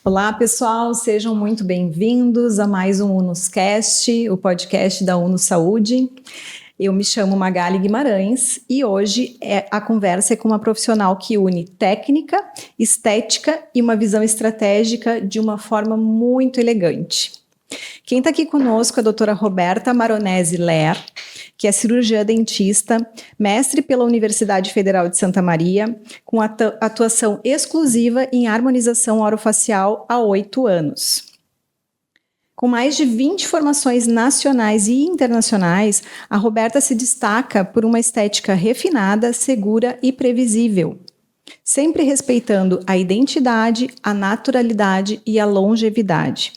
Olá, pessoal, sejam muito bem-vindos a mais um UNOScast, o podcast da Uno Saúde. Eu me chamo Magali Guimarães e hoje a conversa é com uma profissional que une técnica, estética e uma visão estratégica de uma forma muito elegante. Quem está aqui conosco é a doutora Roberta Maronese Ler, que é cirurgiã dentista, mestre pela Universidade Federal de Santa Maria, com atuação exclusiva em harmonização orofacial há 8 anos. Com mais de 20 formações nacionais e internacionais, a Roberta se destaca por uma estética refinada, segura e previsível, sempre respeitando a identidade, a naturalidade e a longevidade.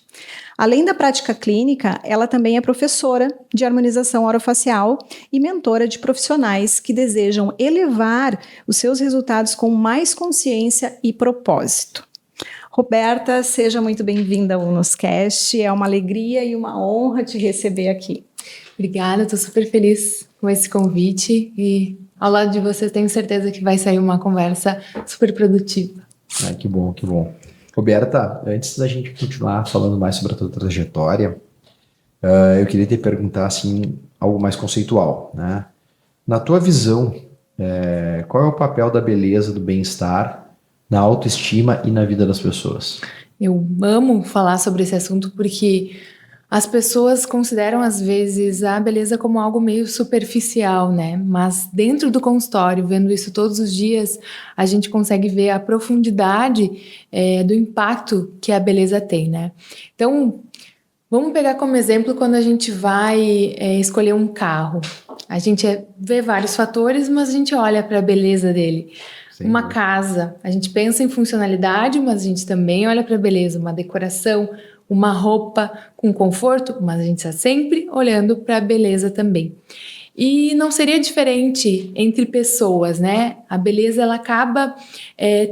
Além da prática clínica, ela também é professora de harmonização orofacial e mentora de profissionais que desejam elevar os seus resultados com mais consciência e propósito. Roberta, seja muito bem-vinda ao UNOScast, é uma alegria e uma honra te receber aqui. Obrigada, estou super feliz com esse convite e ao lado de você tenho certeza que vai sair uma conversa super produtiva. Que bom, que bom. Roberta, antes da gente continuar falando mais sobre a tua trajetória, eu queria te perguntar assim, algo mais conceitual, né? Na tua visão, qual é o papel da beleza, do bem-estar, na autoestima e na vida das pessoas? Eu amo falar sobre esse assunto porque as pessoas consideram às vezes a beleza como algo meio superficial, né? Mas dentro do consultório, vendo isso todos os dias, a gente consegue ver a profundidade do impacto que a beleza tem, né? Então, vamos pegar como exemplo quando a gente vai escolher um carro. A gente vê vários fatores, mas a gente olha para a beleza dele. Sim. Uma casa, a gente pensa em funcionalidade, mas a gente também olha para a beleza, uma decoração, uma roupa com conforto, mas a gente está sempre olhando para a beleza também. E não seria diferente entre pessoas, né? A beleza ela acaba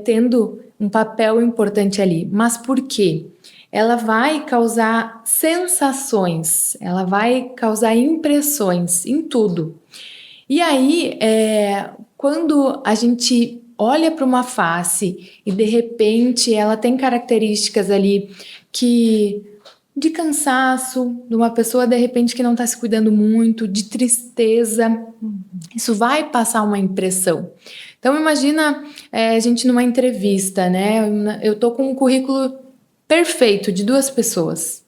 tendo um papel importante ali. Mas por quê? Ela vai causar sensações, ela vai causar impressões em tudo. E aí, quando a gente olha para uma face e de repente ela tem características ali de cansaço, de uma pessoa de repente que não está se cuidando muito, de tristeza, isso vai passar uma impressão. Então imagina a gente numa entrevista, né? Eu tô com um currículo perfeito de 2 pessoas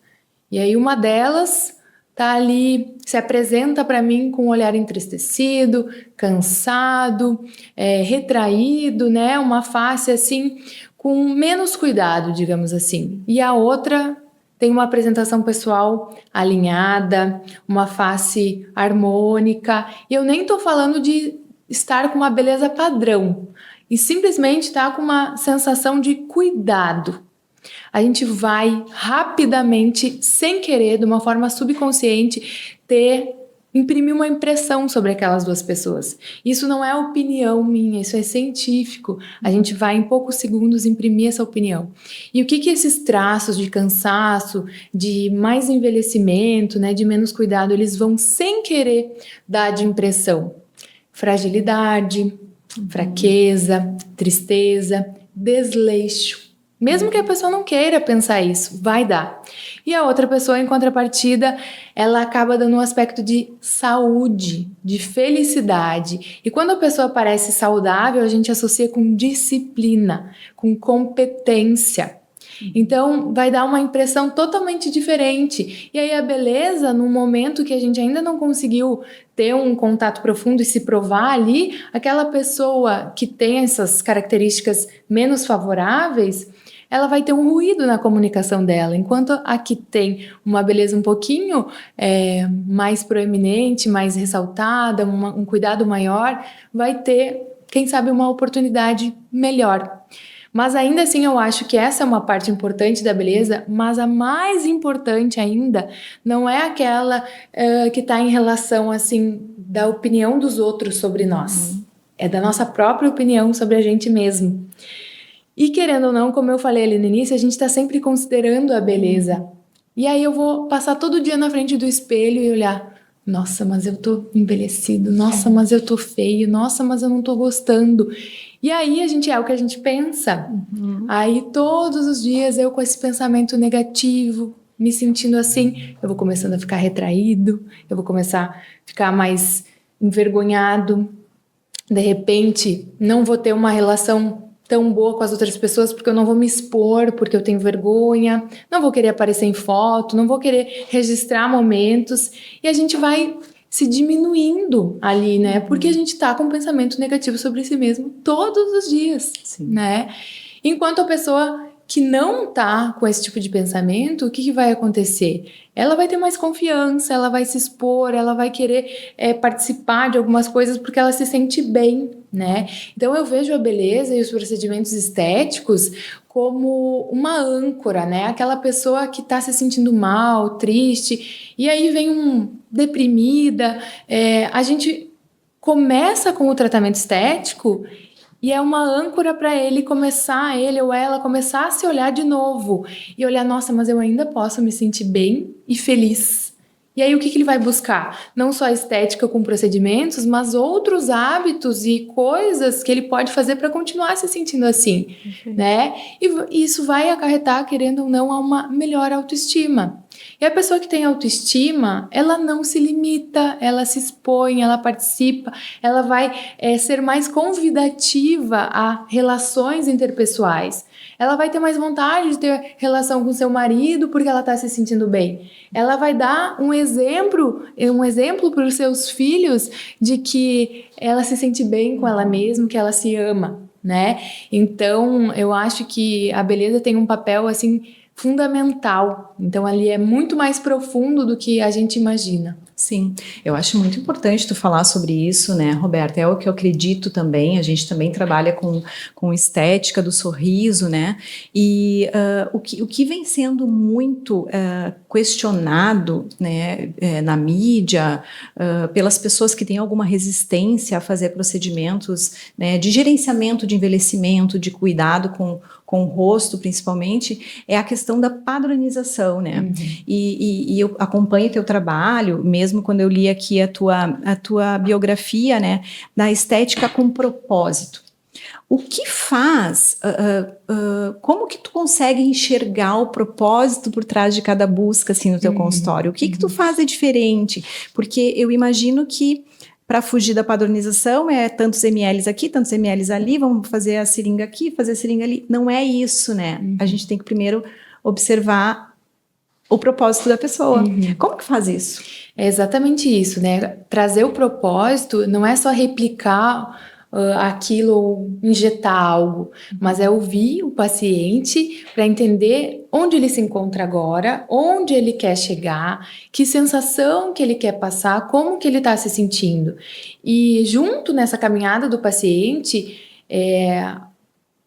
e aí uma delas tá ali, se apresenta para mim com um olhar entristecido, cansado, retraído, né? Uma face assim com menos cuidado, digamos assim. E a outra tem uma apresentação pessoal alinhada, uma face harmônica. E eu nem tô falando de estar com uma beleza padrão, e simplesmente tá com uma sensação de cuidado. A gente vai rapidamente, sem querer, de uma forma subconsciente, imprimir uma impressão sobre aquelas 2 pessoas. Isso não é opinião minha, isso é científico. A gente vai, em poucos segundos, imprimir essa opinião. E o que esses traços de cansaço, de mais envelhecimento, né, de menos cuidado, eles vão, sem querer, dar de impressão? Fragilidade, fraqueza, tristeza, desleixo. Mesmo que a pessoa não queira pensar isso, vai dar. E a outra pessoa, em contrapartida, ela acaba dando um aspecto de saúde, de felicidade. E quando a pessoa parece saudável, a gente associa com disciplina, com competência. Então, vai dar uma impressão totalmente diferente. E aí a beleza, num momento que a gente ainda não conseguiu ter um contato profundo e se provar ali, aquela pessoa que tem essas características menos favoráveis, ela vai ter um ruído na comunicação dela, enquanto a que tem uma beleza um pouquinho mais proeminente, mais ressaltada, um cuidado maior, vai ter, quem sabe, uma oportunidade melhor. Mas ainda assim eu acho que essa é uma parte importante da beleza, mas a mais importante ainda não é aquela que está em relação assim da opinião dos outros sobre nós. É da nossa própria opinião sobre a gente mesmo. E querendo ou não, como eu falei ali no início, a gente está sempre considerando a beleza. E aí eu vou passar todo dia na frente do espelho e olhar, Nossa, mas eu tô envelhecido. Nossa, mas eu tô feio. Nossa, mas eu não tô gostando. E aí é o que a gente pensa. Aí todos os dias eu com esse pensamento negativo, me sentindo assim, eu vou começando a ficar retraído, eu vou começar a ficar mais envergonhado. De repente, não vou ter uma relação tão boa com as outras pessoas porque eu não vou me expor, porque eu tenho vergonha, não vou querer aparecer em foto, não vou querer registrar momentos, e a gente vai se diminuindo ali, né? Porque a gente tá com um pensamento negativo sobre si mesmo todos os dias, né? Enquanto a pessoa que não tá com esse tipo de pensamento, o que vai acontecer? Ela vai ter mais confiança, ela vai se expor, ela vai querer participar de algumas coisas porque ela se sente bem, né? Então eu vejo a beleza e os procedimentos estéticos como uma âncora, né? Aquela pessoa que tá se sentindo mal, triste, e aí vem deprimida, a gente começa com o tratamento estético e é uma âncora para ele ou ela começar a se olhar de novo e olhar, nossa, mas eu ainda posso me sentir bem e feliz. E aí o que ele vai buscar? Não só a estética com procedimentos, mas outros hábitos e coisas que ele pode fazer para continuar se sentindo assim, né? E isso vai acarretar, querendo ou não, a uma melhor autoestima. E a pessoa que tem autoestima, ela não se limita, ela se expõe, ela participa, ela vai ser mais convidativa a relações interpessoais. Ela vai ter mais vontade de ter relação com seu marido porque ela está se sentindo bem. Ela vai dar um exemplo para os seus filhos de que ela se sente bem com ela mesma, que ela se ama, né? Então, eu acho que a beleza tem um papel assim fundamental. Então, ali é muito mais profundo do que a gente imagina. Sim, eu acho muito importante tu falar sobre isso, né, Roberta? É o que eu acredito também. A gente também trabalha com estética do sorriso, né? E o que vem sendo muito questionado, né, na mídia, pelas pessoas que têm alguma resistência a fazer procedimentos, né, de gerenciamento de envelhecimento, de cuidado com o rosto, principalmente, é a questão da padronização, né? E eu acompanho teu trabalho, mesmo quando eu li aqui a tua biografia, né, da estética com propósito. O que faz, como que tu consegue enxergar o propósito por trás de cada busca, assim, no teu consultório? O que tu faz de diferente? Porque eu imagino que para fugir da padronização é tantos ml aqui, tantos ml ali, vamos fazer a seringa aqui, fazer a seringa ali. Não é isso, né? A gente tem que primeiro observar o propósito da pessoa. Como que faz isso? É exatamente isso, né? Trazer o propósito não é só replicar aquilo ou injetar algo, mas é ouvir o paciente para entender onde ele se encontra agora, onde ele quer chegar, que sensação que ele quer passar, como que ele está se sentindo. E junto nessa caminhada do paciente,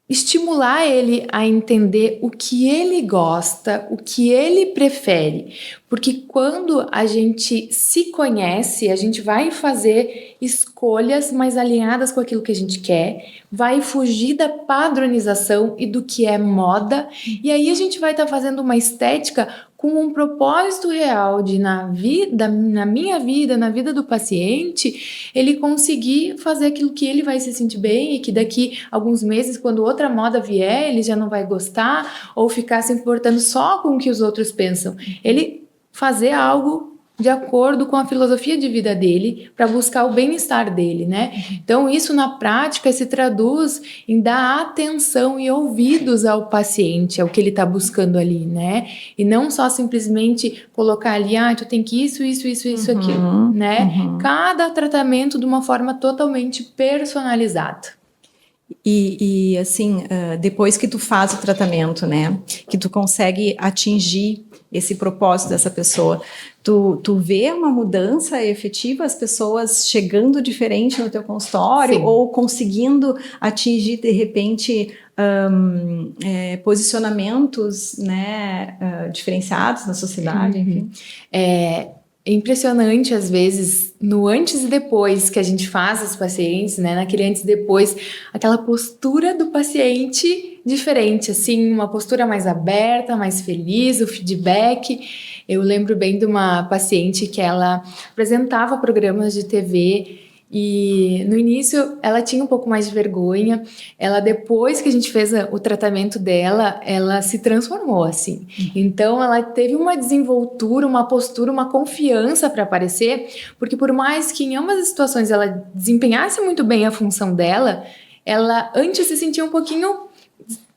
estimular ele a entender o que ele gosta, o que ele prefere. Porque quando a gente se conhece, a gente vai fazer escolhas mais alinhadas com aquilo que a gente quer, vai fugir da padronização e do que é moda, e aí a gente vai estar fazendo uma estética com um propósito real de na minha vida, na vida do paciente, ele conseguir fazer aquilo que ele vai se sentir bem e que daqui a alguns meses, quando outra moda vier, ele já não vai gostar ou ficar se importando só com o que os outros pensam. Ele fazer algo de acordo com a filosofia de vida dele, para buscar o bem-estar dele, né? Então, isso na prática se traduz em dar atenção e ouvidos ao paciente, ao que ele está buscando ali, né? E não só simplesmente colocar ali, tu tem que isso, aquilo, né? Cada tratamento de uma forma totalmente personalizada. E assim, depois que tu faz o tratamento, né, que tu consegue atingir esse propósito dessa pessoa, tu vê uma mudança efetiva, as pessoas chegando diferente no teu consultório? Sim. Ou conseguindo atingir, de repente, posicionamentos, né, diferenciados na sociedade, enfim? É impressionante, às vezes, no antes e depois que a gente faz os pacientes, né? Naquele antes e depois, aquela postura do paciente diferente, assim, uma postura mais aberta, mais feliz, o feedback. Eu lembro bem de uma paciente que ela apresentava programas de TV e no início ela tinha um pouco mais de vergonha. Ela, depois que a gente fez o tratamento dela, ela se transformou assim. Então ela teve uma desenvoltura, uma postura, uma confiança para aparecer, porque por mais que em ambas as situações ela desempenhasse muito bem a função dela, ela antes se sentia um pouquinho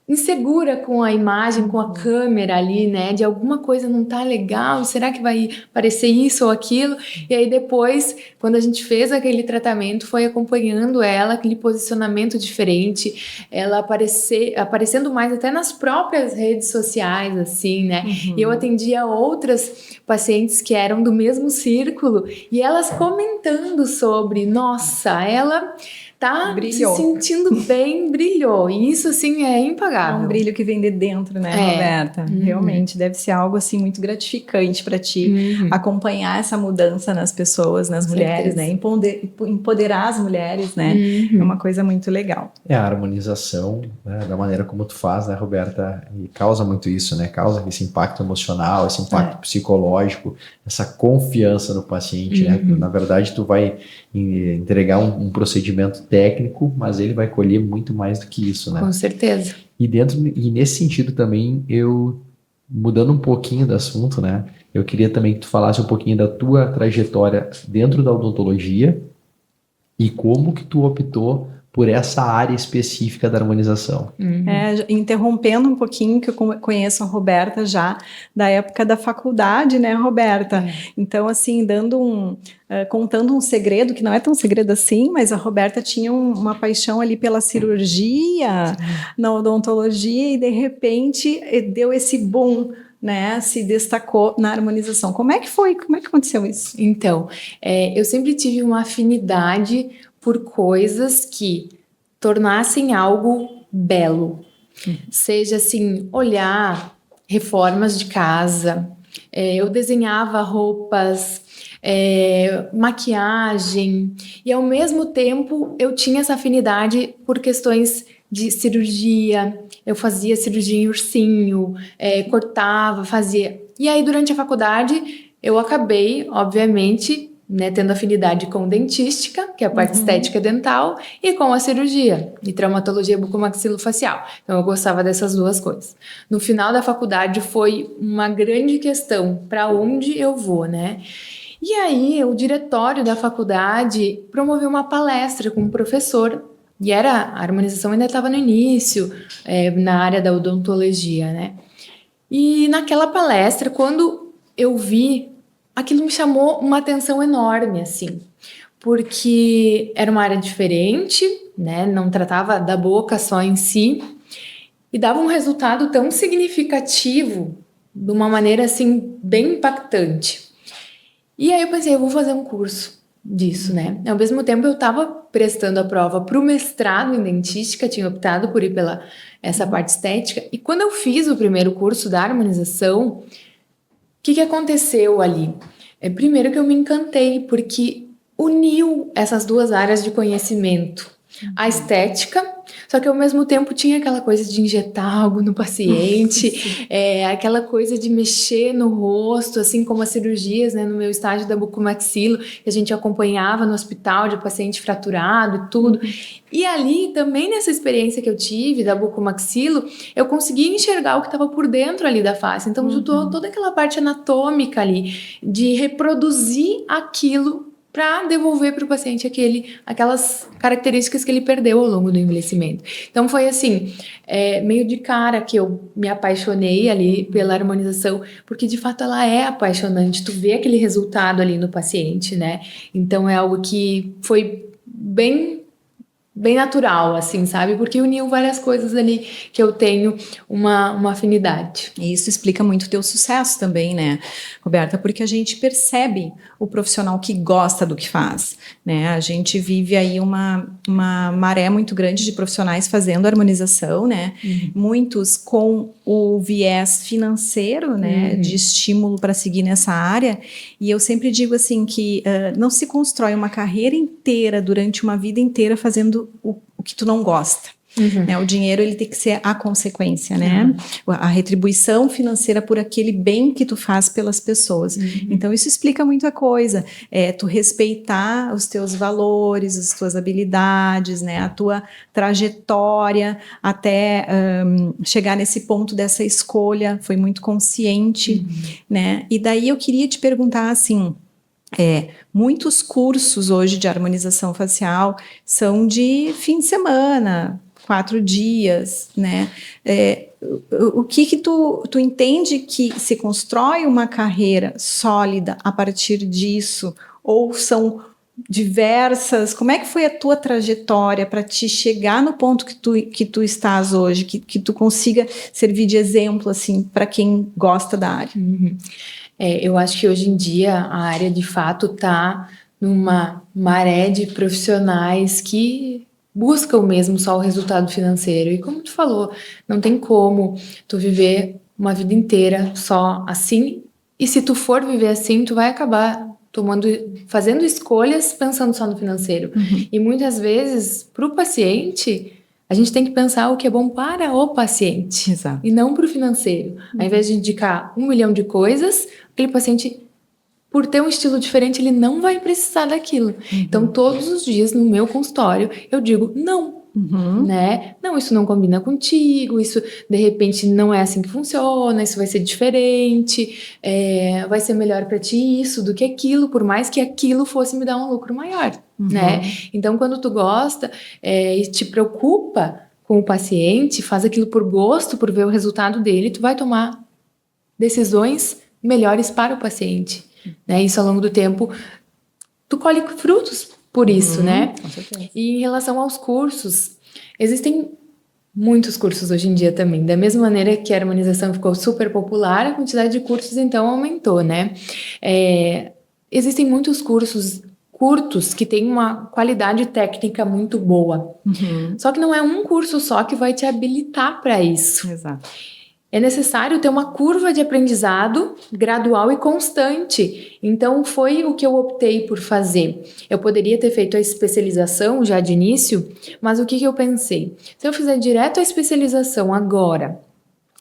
insegura com a imagem, com a câmera ali, né? De alguma coisa não tá legal, será que vai aparecer isso ou aquilo? E aí depois, quando a gente fez aquele tratamento, foi acompanhando ela, aquele posicionamento diferente, ela aparecendo mais até nas próprias redes sociais, assim, né? E eu atendia outras pacientes que eram do mesmo círculo e elas comentando sobre, nossa, ela tá Brilhou. se sentindo bem, brilhou. E isso, assim, é impagável. É um brilho que vem de dentro, né, Roberta? Realmente, deve ser algo, assim, muito gratificante para ti acompanhar essa mudança nas pessoas, nas mulheres, né? Empoderar as mulheres, né? É uma coisa muito legal. A harmonização, né, da maneira como tu faz, né, Roberta, e causa muito isso, né? Causa esse impacto emocional, esse impacto psicológico, essa confiança no paciente, né? Na verdade, tu vai entregar um procedimento técnico, mas ele vai colher muito mais do que isso, né? Com certeza. E nesse sentido também, mudando um pouquinho do assunto, né? Eu queria também que tu falasse um pouquinho da tua trajetória dentro da odontologia e como que tu optou por essa área específica da harmonização. Interrompendo um pouquinho, que eu conheço a Roberta já da época da faculdade, né, Roberta? Então, assim, contando um segredo, que não é tão segredo assim, mas a Roberta tinha uma paixão ali pela cirurgia, na odontologia, e de repente deu esse boom, né, se destacou na harmonização. Como é que foi? Como é que aconteceu isso? Então, eu sempre tive uma afinidade por coisas que tornassem algo belo. Seja assim, olhar reformas de casa, eu desenhava roupas, maquiagem, e ao mesmo tempo eu tinha essa afinidade por questões de cirurgia. Eu fazia cirurgia em ursinho, cortava, fazia. E aí, durante a faculdade, eu acabei, obviamente, né, tendo afinidade com dentística, que é a parte estética dental, e com a cirurgia, e traumatologia bucomaxilofacial. Então, eu gostava dessas duas coisas. No final da faculdade, foi uma grande questão, para onde eu vou, né? E aí, o diretório da faculdade promoveu uma palestra com um professor, e a harmonização ainda estava no início, na área da odontologia, né? E naquela palestra, quando eu vi, aquilo me chamou uma atenção enorme, assim, porque era uma área diferente, né? Não tratava da boca só em si, e dava um resultado tão significativo, de uma maneira, assim, bem impactante. E aí eu pensei, eu vou fazer um curso disso, né? Ao mesmo tempo, eu estava prestando a prova para o mestrado em dentística, tinha optado por ir pela essa parte estética, e quando eu fiz o primeiro curso da harmonização, o que aconteceu ali? Primeiro que eu me encantei, porque uniu essas duas áreas de conhecimento. A estética, só que ao mesmo tempo tinha aquela coisa de injetar algo no paciente, aquela coisa de mexer no rosto, assim como as cirurgias, né, no meu estágio da bucomaxilo, que a gente acompanhava no hospital de paciente fraturado e tudo. E ali, também nessa experiência que eu tive da bucomaxilo, eu consegui enxergar o que estava por dentro ali da face. Então, juntou toda aquela parte anatômica ali, de reproduzir aquilo para devolver para o paciente aquelas características que ele perdeu ao longo do envelhecimento. Então foi assim, meio de cara que eu me apaixonei ali pela harmonização, porque de fato ela é apaixonante, tu vê aquele resultado ali no paciente, né? Então é algo que foi bem natural, assim, sabe? Porque uniu várias coisas ali que eu tenho uma afinidade. E isso explica muito o teu sucesso também, né, Roberta? Porque a gente percebe o profissional que gosta do que faz, né? A gente vive aí uma maré muito grande de profissionais fazendo harmonização, né? Muitos com o viés financeiro, né, de estímulo para seguir nessa área, e eu sempre digo assim que não se constrói uma carreira inteira, durante uma vida inteira, fazendo o que tu não gosta. Né? O dinheiro ele tem que ser a consequência, né? A retribuição financeira por aquele bem que tu faz pelas pessoas. Então isso explica muita coisa. Tu respeitar os teus valores, as tuas habilidades, né? A tua trajetória até chegar nesse ponto dessa escolha foi muito consciente, né? E daí eu queria te perguntar assim. Muitos cursos hoje de harmonização facial são de fim de semana, 4 dias, né? O que tu entende que se constrói uma carreira sólida a partir disso? Ou são diversas? Como é que foi a tua trajetória para te chegar no ponto que tu estás hoje? Que tu consiga servir de exemplo, assim, para quem gosta da área? Eu acho que hoje em dia a área de fato está numa maré de profissionais que buscam mesmo só o resultado financeiro. E como tu falou, não tem como tu viver uma vida inteira só assim. E se tu for viver assim, tu vai acabar fazendo escolhas pensando só no financeiro. E muitas vezes, para o paciente, a gente tem que pensar o que é bom para o paciente. Exato. E não para o financeiro. Ao invés de indicar 1 milhão de coisas, aquele paciente, por ter um estilo diferente, ele não vai precisar daquilo. Então, todos os dias no meu consultório, eu digo não. Né? Não, isso não combina contigo, isso de repente não é assim que funciona, isso vai ser diferente, vai ser melhor para ti isso do que aquilo, por mais que aquilo fosse me dar um lucro maior, né? Então, quando tu gosta e te preocupa com o paciente, faz aquilo por gosto, por ver o resultado dele, tu vai tomar decisões melhores para o paciente, né? Isso ao longo do tempo, tu colhe frutos por isso, né? Com certeza. E em relação aos cursos, existem muitos cursos hoje em dia também. Da mesma maneira que a harmonização ficou super popular, a quantidade de cursos então aumentou, né? Existem muitos cursos curtos que têm uma qualidade técnica muito boa. Só que não é um curso só que vai te habilitar para isso. Exato. É necessário ter uma curva de aprendizado gradual e constante. Então, foi o que eu optei por fazer. Eu poderia ter feito a especialização já de início, mas o que eu pensei? Se eu fizer direto a especialização agora,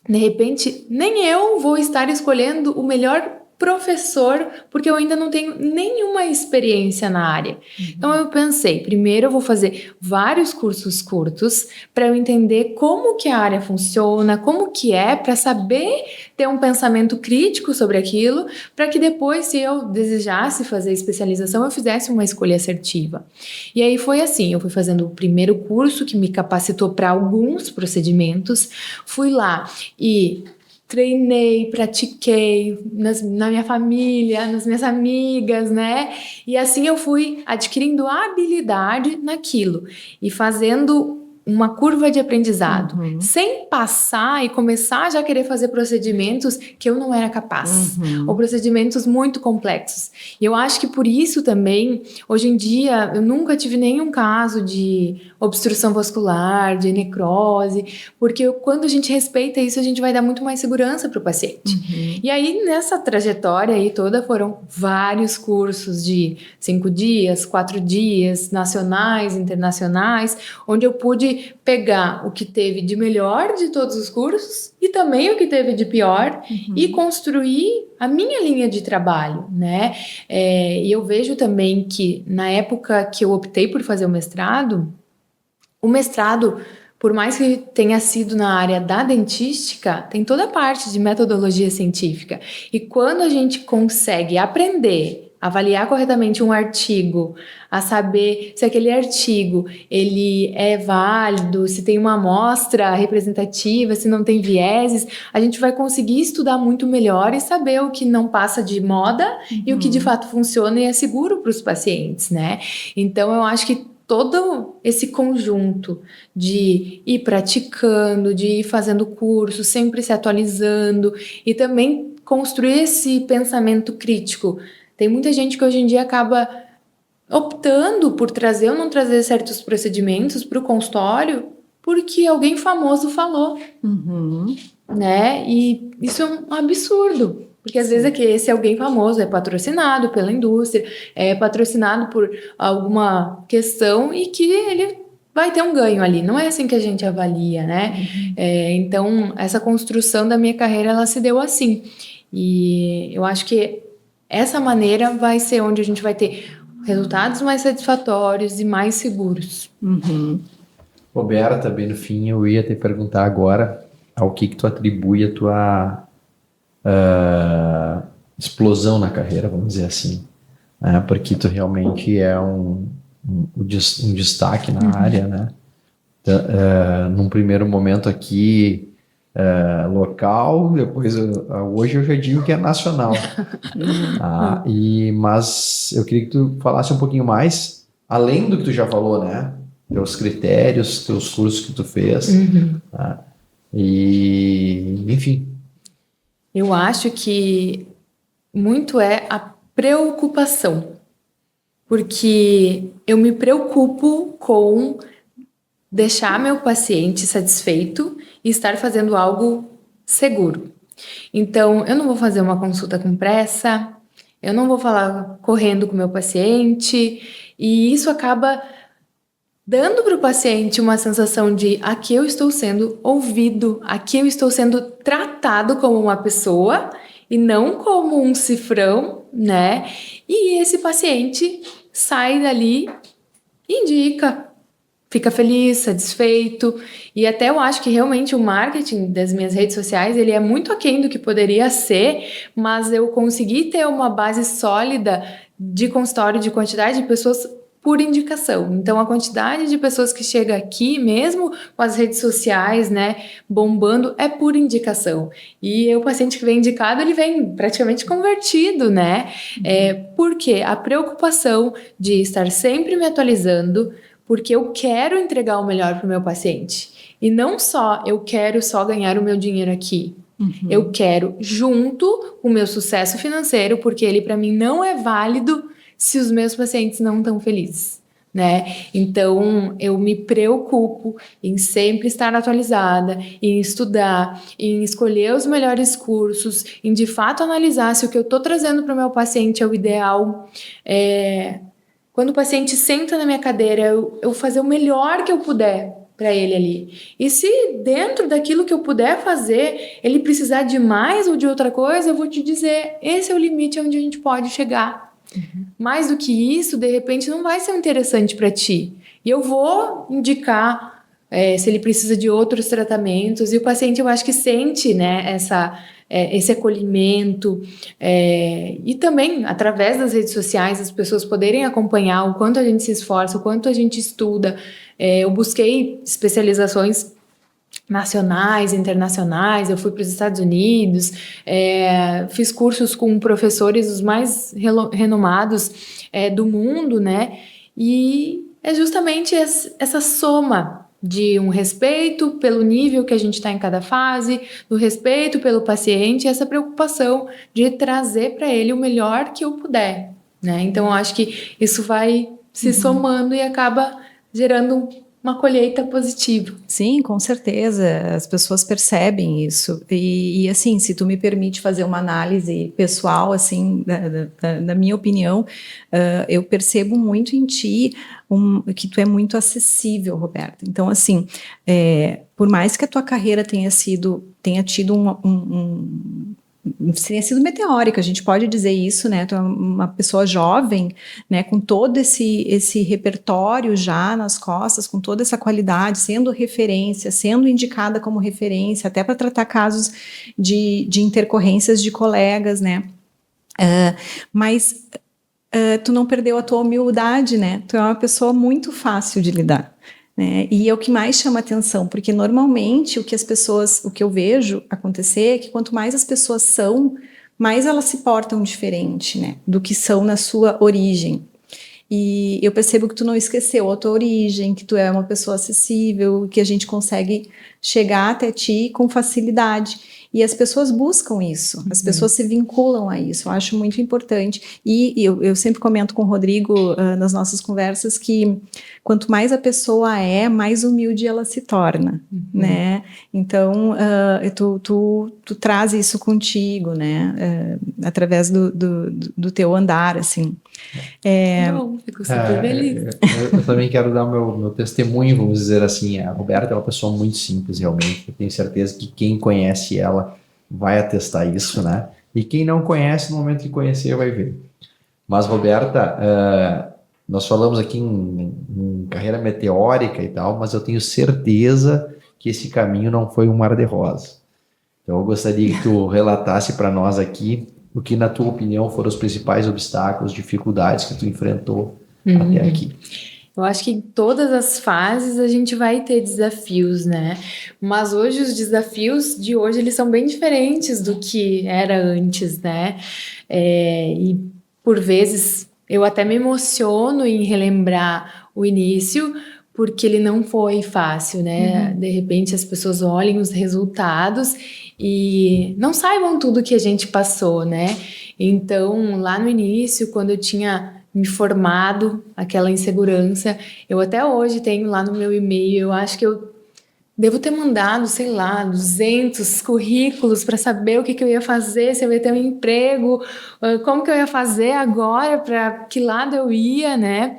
de repente, nem eu vou estar escolhendo o melhor professor, porque eu ainda não tenho nenhuma experiência na área. Então eu pensei, primeiro eu vou fazer vários cursos curtos para eu entender como que a área funciona, como que é, para saber ter um pensamento crítico sobre aquilo, para que depois, se eu desejasse fazer especialização, eu fizesse uma escolha assertiva. E aí foi assim, eu fui fazendo o primeiro curso que me capacitou para alguns procedimentos, fui lá e treinei, pratiquei na minha família, nas minhas amigas, né? E assim eu fui adquirindo habilidade naquilo e fazendo uma curva de aprendizado, sem passar e começar a já querer fazer procedimentos que eu não era capaz, ou procedimentos muito complexos. E eu acho que por isso também, hoje em dia, eu nunca tive nenhum caso de obstrução vascular, de necrose, porque quando a gente respeita isso, a gente vai dar muito mais segurança para o paciente. E aí, nessa trajetória aí toda, foram vários cursos de 5 dias, 4 dias, nacionais, internacionais, onde eu pude pegar o que teve de melhor de todos os cursos e também o que teve de pior e construir a minha linha de trabalho, né? E eu vejo também que na época que eu optei por fazer o mestrado, por mais que tenha sido na área da dentística, tem toda a parte de metodologia científica. E quando a gente consegue aprender, avaliar corretamente um artigo, a saber se aquele artigo ele é válido, se tem uma amostra representativa, se não tem vieses, a gente vai conseguir estudar muito melhor e saber o que não passa de moda e o que de fato funciona e é seguro para os pacientes, né? Então eu acho que todo esse conjunto de ir praticando, de ir fazendo curso, sempre se atualizando e também construir esse pensamento crítico. Tem muita gente que hoje em dia acaba optando por trazer ou não trazer certos procedimentos para o consultório porque alguém famoso falou. né? E isso é um absurdo. Porque às vezes esse alguém famoso é patrocinado pela indústria, é patrocinado por alguma questão e que ele vai ter um ganho ali. Não é assim que a gente avalia, né? Então, essa construção da minha carreira, ela se deu assim. E eu acho que essa maneira vai ser onde a gente vai ter resultados mais satisfatórios e mais seguros. Roberta, bem no fim, eu ia te perguntar agora ao que tu atribui a tua explosão na carreira, vamos dizer assim, né? Porque tu realmente é um destaque na área, né? Num primeiro momento aqui local, depois hoje eu já digo que é nacional. Mas eu queria que tu falasse um pouquinho mais, além do que tu já falou, né? Teus critérios, teus cursos que tu fez, tá? E enfim. Eu acho que muito é a preocupação, porque eu me preocupo com deixar meu paciente satisfeito e estar fazendo algo seguro. Então, eu não vou fazer uma consulta com pressa, eu não vou falar correndo com o meu paciente, e isso acaba dando para o paciente uma sensação de aqui eu estou sendo ouvido, aqui eu estou sendo tratado como uma pessoa e não como um cifrão, né? E esse paciente sai dali, indica, fica feliz, satisfeito. E até eu acho que realmente o marketing das minhas redes sociais, ele é muito aquém do que poderia ser, mas eu consegui ter uma base sólida de consultório, de quantidade de pessoas por indicação. Então, a quantidade de pessoas que chega aqui, mesmo com as redes sociais, né, bombando, é por indicação. E o paciente que vem indicado, ele vem praticamente convertido, né? Porque a preocupação de estar sempre me atualizando, porque eu quero entregar o melhor para o meu paciente. E não só eu quero só ganhar o meu dinheiro aqui. Eu quero junto com o meu sucesso financeiro, porque ele para mim não é válido se os meus pacientes não estão felizes, né? Então, eu me preocupo em sempre estar atualizada, em estudar, em escolher os melhores cursos, em de fato analisar se o que eu estou trazendo para o meu paciente é o ideal. Quando o paciente senta na minha cadeira, eu fazer o melhor que eu puder para ele ali. E se dentro daquilo que eu puder fazer, ele precisar de mais ou de outra coisa, eu vou te dizer, esse é o limite onde a gente pode chegar. Mais do que isso, de repente, não vai ser interessante para ti. E eu vou indicar se ele precisa de outros tratamentos. E o paciente, eu acho que sente, né, esse acolhimento. E também, através das redes sociais, as pessoas poderem acompanhar o quanto a gente se esforça, o quanto a gente estuda. Eu busquei especializações nacionais, internacionais, eu fui para os Estados Unidos, fiz cursos com professores os mais renomados do mundo, né? E é justamente essa soma de um respeito pelo nível que a gente está em cada fase, do respeito pelo paciente, essa preocupação de trazer para ele o melhor que eu puder, né? Então, eu acho que isso vai se somando e acaba gerando uma colheita positiva. Sim, com certeza, as pessoas percebem isso, e assim, se tu me permite fazer uma análise pessoal, assim, da minha opinião, eu percebo muito em ti que tu é muito acessível, Roberta. Então, assim, por mais que a tua carreira tenha tido tenha sido meteórica, a gente pode dizer isso, né? Tu é uma pessoa jovem, né? Com todo esse repertório já nas costas, com toda essa qualidade, sendo referência, sendo indicada como referência, até para tratar casos de intercorrências de colegas, né? Mas tu não perdeu a tua humildade, né? Tu é uma pessoa muito fácil de lidar. Né? E é o que mais chama atenção, porque normalmente o que eu vejo acontecer é que quanto mais as pessoas são, mais elas se portam diferente, né, do que são na sua origem. E eu percebo que tu não esqueceu a tua origem, que tu é uma pessoa acessível, que a gente consegue chegar até ti com facilidade. E as pessoas buscam isso, as pessoas se vinculam a isso, eu acho muito importante. E eu sempre comento com o Rodrigo nas nossas conversas que quanto mais a pessoa mais humilde ela se torna. né? Então, tu traz isso contigo, né? Através do teu andar, assim. Bom, fico super feliz. Eu também quero dar o meu testemunho, vamos dizer assim. A Roberta é uma pessoa muito simples, realmente. Eu tenho certeza que quem conhece ela vai atestar isso, né? E quem não conhece, no momento que conhecer, vai ver. Mas, Roberta, nós falamos aqui em carreira meteórica e tal, mas eu tenho certeza que esse caminho não foi um mar de rosa. Então, eu gostaria que tu relatasse para nós aqui o que, na tua opinião, foram os principais obstáculos, dificuldades que tu enfrentou até aqui. Eu acho que em todas as fases a gente vai ter desafios, né? Mas hoje os desafios de hoje eles são bem diferentes do que era antes, né? E por vezes eu até me emociono em relembrar o início, porque ele não foi fácil, né? De repente as pessoas olhem os resultados e não saibam tudo que a gente passou, né? Então, lá no início, quando eu tinha me formado, aquela insegurança, eu até hoje tenho lá no meu e-mail, eu acho que eu devo ter mandado, sei lá, 200 currículos para saber o que eu ia fazer, se eu ia ter um emprego, como que eu ia fazer agora, para que lado eu ia, né?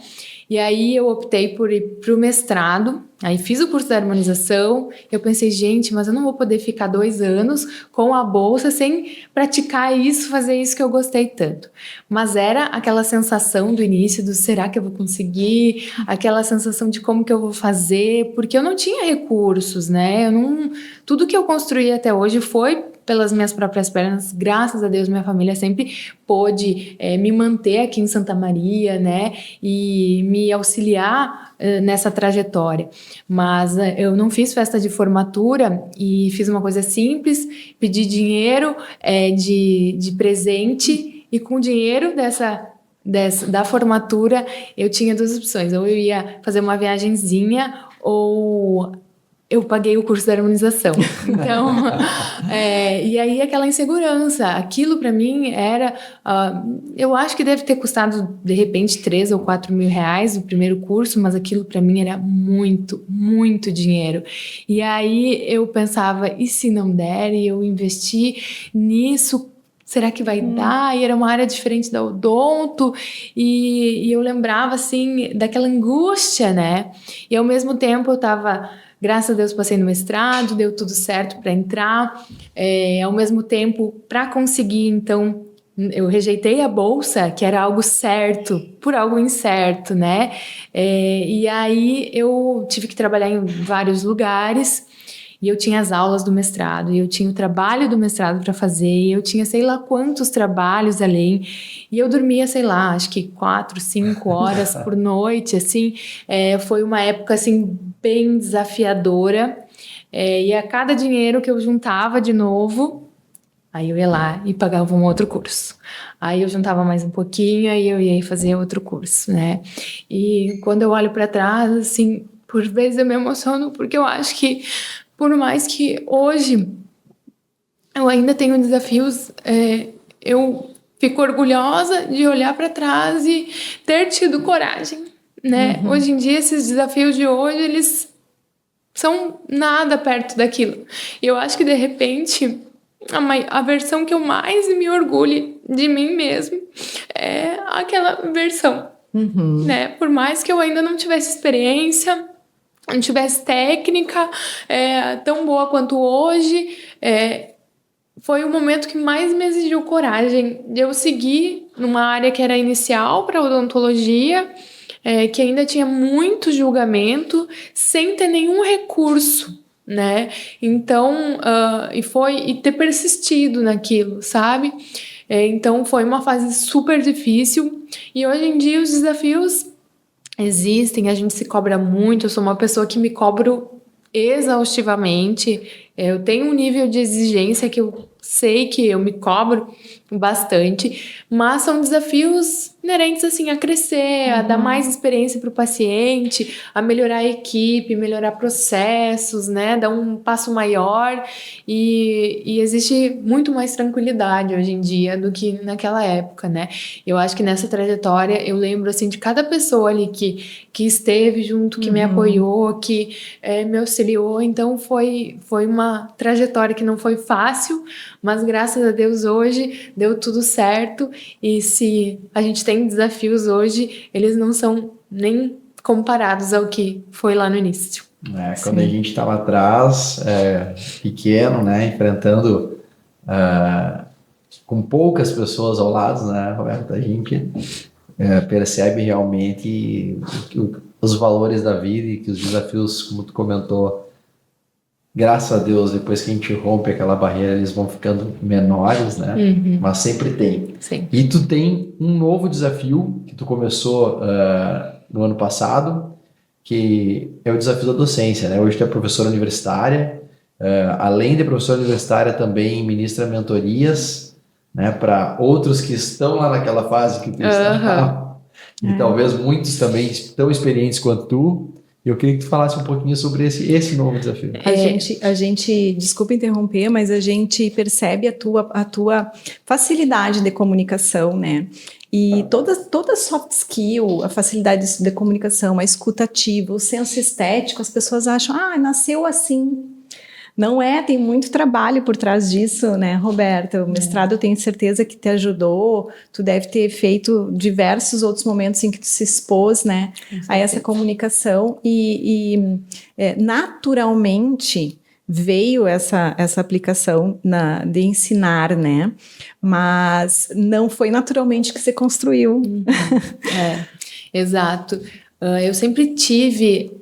E aí eu optei por ir para o mestrado, aí fiz o curso da harmonização, eu pensei, gente, mas eu não vou poder ficar 2 anos com a bolsa sem praticar isso, fazer isso que eu gostei tanto. Mas era aquela sensação do início do será que eu vou conseguir, aquela sensação de como que eu vou fazer, porque eu não tinha recursos, né? Tudo que eu construí até hoje foi pelas minhas próprias pernas, graças a Deus minha família sempre pôde me manter aqui em Santa Maria, né, e me auxiliar nessa trajetória, mas eu não fiz festa de formatura e fiz uma coisa simples, pedi dinheiro de presente e com o dinheiro da formatura eu tinha 2 opções, ou eu ia fazer uma viagenzinha ou eu paguei o curso da harmonização. Então, e aí aquela insegurança, aquilo para mim era, eu acho que deve ter custado de repente 3 ou 4 mil reais o primeiro curso, mas aquilo para mim era muito, muito dinheiro. E aí eu pensava, e se não der, e eu investi nisso, será que vai dar? E era uma área diferente da odonto, e eu lembrava assim daquela angústia, né? E ao mesmo tempo eu estava, graças a Deus, passei no mestrado, deu tudo certo para entrar. Ao mesmo tempo, para conseguir, então, eu rejeitei a bolsa, que era algo certo, por algo incerto, né? E aí eu tive que trabalhar em vários lugares. E eu tinha as aulas do mestrado, e eu tinha o trabalho do mestrado para fazer, e eu tinha sei lá quantos trabalhos além, e eu dormia, sei lá, acho que 4, 5 horas por noite, assim, foi uma época, assim, bem desafiadora, e a cada dinheiro que eu juntava de novo, aí eu ia lá e pagava um outro curso. Aí eu juntava mais um pouquinho, aí eu ia fazer outro curso, né? E quando eu olho para trás, assim, por vezes eu me emociono, porque eu acho que por mais que hoje eu ainda tenho desafios, eu fico orgulhosa de olhar para trás e ter tido coragem, né? Hoje em dia, esses desafios de hoje, eles são nada perto daquilo. E eu acho que, de repente, a versão que eu mais me orgulho de mim mesmo é aquela versão, né? Por mais que eu ainda não tivesse experiência, não tivesse técnica tão boa quanto hoje, foi o momento que mais me exigiu coragem de eu seguir numa área que era inicial para odontologia, que ainda tinha muito julgamento, sem ter nenhum recurso, né? Então, e ter persistido naquilo, sabe? Então, foi uma fase super difícil, e hoje em dia os desafios existem, a gente se cobra muito, eu sou uma pessoa que me cobro exaustivamente, Eu tenho um nível de exigência que eu sei que eu me cobro bastante, mas são desafios inerentes assim a crescer, a dar mais experiência para o paciente, a melhorar a equipe, melhorar processos, né, dar um passo maior e existe muito mais tranquilidade hoje em dia do que naquela época, né? Eu acho que nessa trajetória eu lembro assim de cada pessoa ali que esteve junto, que me apoiou, que me auxiliou, então foi uma trajetória que não foi fácil, mas graças a Deus hoje deu tudo certo, e se a gente tem desafios hoje, eles não são nem comparados ao que foi lá no início. Quando a gente estava atrás, pequeno, né, enfrentando com poucas pessoas ao lado, né, Roberto, a gente percebe realmente os valores da vida e que os desafios, como tu comentou, graças a Deus, depois que a gente rompe aquela barreira, eles vão ficando menores, né? Mas sempre tem. Sim. E tu tem um novo desafio que tu começou no ano passado, que é o desafio da docência, né? Hoje tu é professora universitária, além de professora universitária também ministra mentorias, né? Para outros que estão lá naquela fase que tu está. E talvez muitos também tão experientes quanto tu. Eu queria que tu falasse um pouquinho sobre esse novo desafio. A gente, desculpa interromper, mas a gente percebe a tua facilidade de comunicação, né? E toda soft skill, a facilidade de comunicação, a escuta ativa, o senso estético, as pessoas acham, nasceu assim. Não tem muito trabalho por trás disso, né, Roberta? O mestrado eu tenho certeza que te ajudou, tu deve ter feito diversos outros momentos em que tu se expôs, né, a essa comunicação e naturalmente veio essa aplicação de ensinar, né, mas não foi naturalmente que se construiu. Exato. Eu sempre tive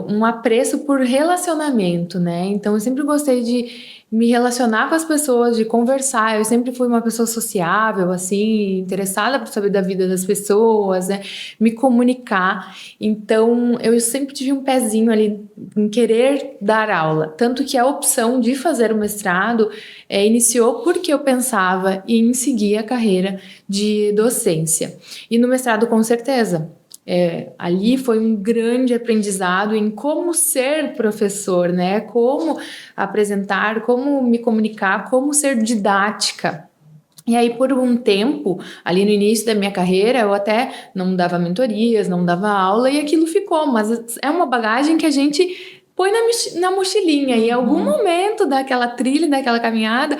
um apreço por relacionamento, né? Então, eu sempre gostei de me relacionar com as pessoas, de conversar. Eu sempre fui uma pessoa sociável, assim, interessada por saber da vida das pessoas, né? Me comunicar. Então, eu sempre tive um pezinho ali em querer dar aula. Tanto que a opção de fazer o mestrado iniciou porque eu pensava em seguir a carreira de docência. E no mestrado, com certeza. Ali foi um grande aprendizado em como ser professor, né? Como apresentar, como me comunicar, como ser didática. E aí, por um tempo, ali no início da minha carreira, eu até não dava mentorias, não dava aula, e aquilo ficou, mas é uma bagagem que a gente põe na mochilinha, e em algum momento daquela trilha, daquela caminhada,